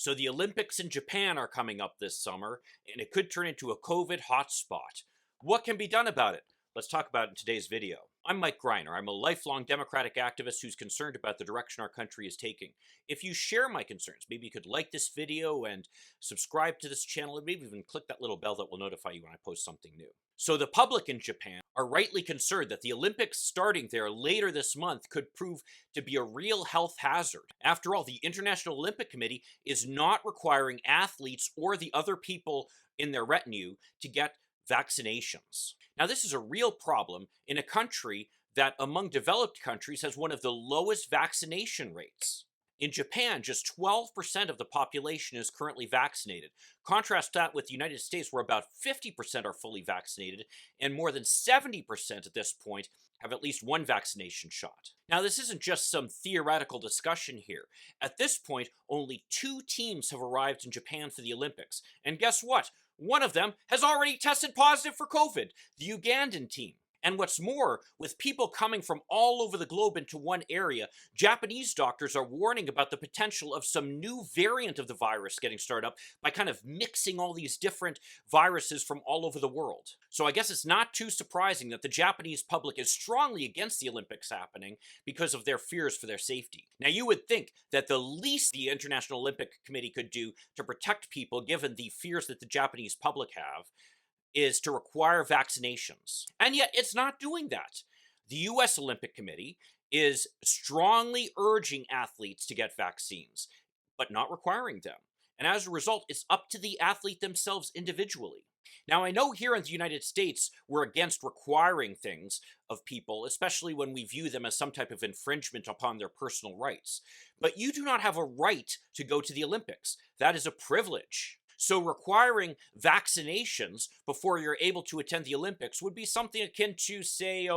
So the Olympics in Japan are coming up this summer, and it could turn into a COVID hotspot. What can be done about it? Let's talk about it in today's video. I'm Mike Greiner. I'm a lifelong Democratic activist who's concerned about the direction our country is taking. If you share my concerns, maybe you could like this video and subscribe to this channel, and maybe even click that little bell that will notify you when I post something new. So the public in Japan are rightly concerned that the Olympics starting there later this month could prove to be a real health hazard. After all, the International Olympic Committee is not requiring athletes or the other people in their retinue to get vaccinations. Now, this is a real problem in a country that, among developed countries, has one of the lowest vaccination rates. In Japan, just 12% of the population is currently vaccinated. Contrast that with the United States, where about 50% are fully vaccinated, and more than 70% at this point have at least one vaccination shot. Now, this isn't just some theoretical discussion here. At this point, only 2 teams have arrived in Japan for the Olympics. And guess what? One of them has already tested positive for COVID, the Ugandan team. And what's more, with people coming from all over the globe into one area, Japanese doctors are warning about the potential of some new variant of the virus getting started up by kind of mixing all these different viruses from all over the world. So I guess it's not too surprising that the Japanese public is strongly against the Olympics happening because of their fears for their safety. Now, you would think that the least the International Olympic Committee could do to protect people, given the fears that the Japanese public have, is to require vaccinations. And yet it's not doing that. The US Olympic Committee is strongly urging athletes to get vaccines, but not requiring them. And as a result, it's up to the athlete themselves individually. Now, I know here in the United States, we're against requiring things of people, especially when we view them as some type of infringement upon their personal rights. But you do not have a right to go to the Olympics. That is a privilege. So requiring vaccinations before you're able to attend the Olympics would be something akin to, say,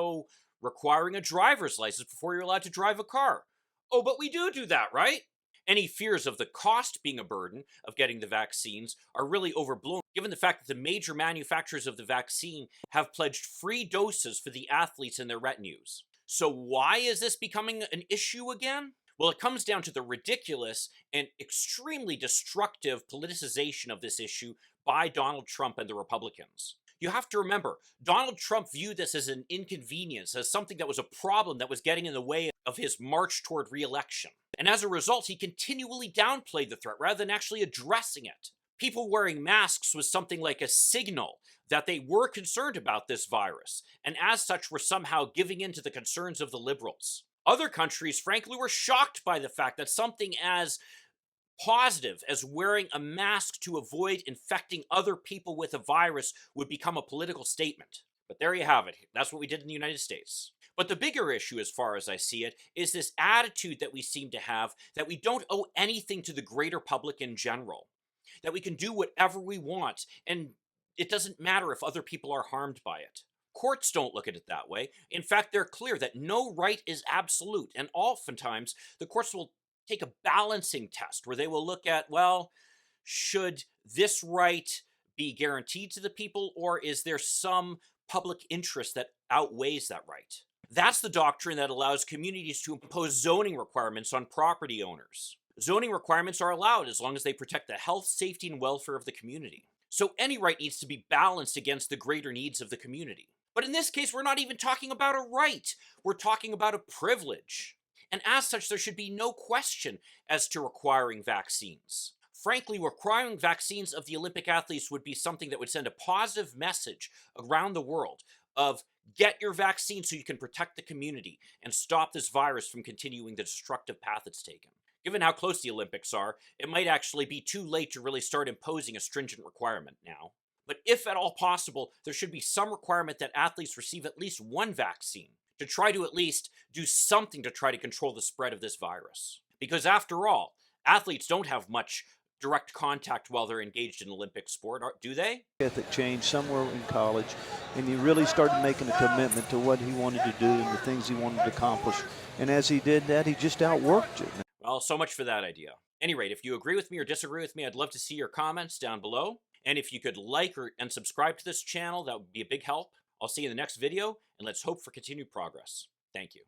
requiring a driver's license before you're allowed to drive a car. Oh, but we do that, right? Any fears of the cost being a burden of getting the vaccines are really overblown, given the fact that the major manufacturers of the vaccine have pledged free doses for the athletes and their retinues. So why is this becoming an issue again? Well, it comes down to the ridiculous and extremely destructive politicization of this issue by Donald Trump and the Republicans. You have to remember, Donald Trump viewed this as an inconvenience, as something that was a problem that was getting in the way of his march toward re-election. And as a result, he continually downplayed the threat rather than actually addressing it. People wearing masks was something like a signal that they were concerned about this virus, and as such were somehow giving in to the concerns of the liberals. Other countries, frankly, were shocked by the fact that something as positive as wearing a mask to avoid infecting other people with a virus would become a political statement. But there you have it. That's what we did in the United States. But the bigger issue, as far as I see it, is this attitude that we seem to have that we don't owe anything to the greater public in general, that we can do whatever we want, and it doesn't matter if other people are harmed by it. Courts don't look at it that way. In fact, they're clear that no right is absolute, and oftentimes the courts will take a balancing test where they will look at, well, should this right be guaranteed to the people, or is there some public interest that outweighs that right? That's the doctrine that allows communities to impose zoning requirements on property owners. Zoning requirements are allowed as long as they protect the health, safety, and welfare of the community. So any right needs to be balanced against the greater needs of the community. But in this case, we're not even talking about a right. We're talking about a privilege. And as such, there should be no question as to requiring vaccines. Frankly, requiring vaccines of the Olympic athletes would be something that would send a positive message around the world of get your vaccine so you can protect the community and stop this virus from continuing the destructive path it's taken. Given how close the Olympics are, it might actually be too late to really start imposing a stringent requirement now. But if at all possible, there should be some requirement that athletes receive at least one vaccine to try to at least do something to try to control the spread of this virus. Because after all, athletes don't have much direct contact while they're engaged in Olympic sport, do they? Ethic changed somewhere in college, and he really started making a commitment to what he wanted to do and the things he wanted to accomplish. And as he did that, he just outworked it. Well, so much for that idea. At any rate, if you agree with me or disagree with me, I'd love to see your comments down below. And if you could like and subscribe to this channel, that would be a big help. I'll see you in the next video, and let's hope for continued progress. Thank you.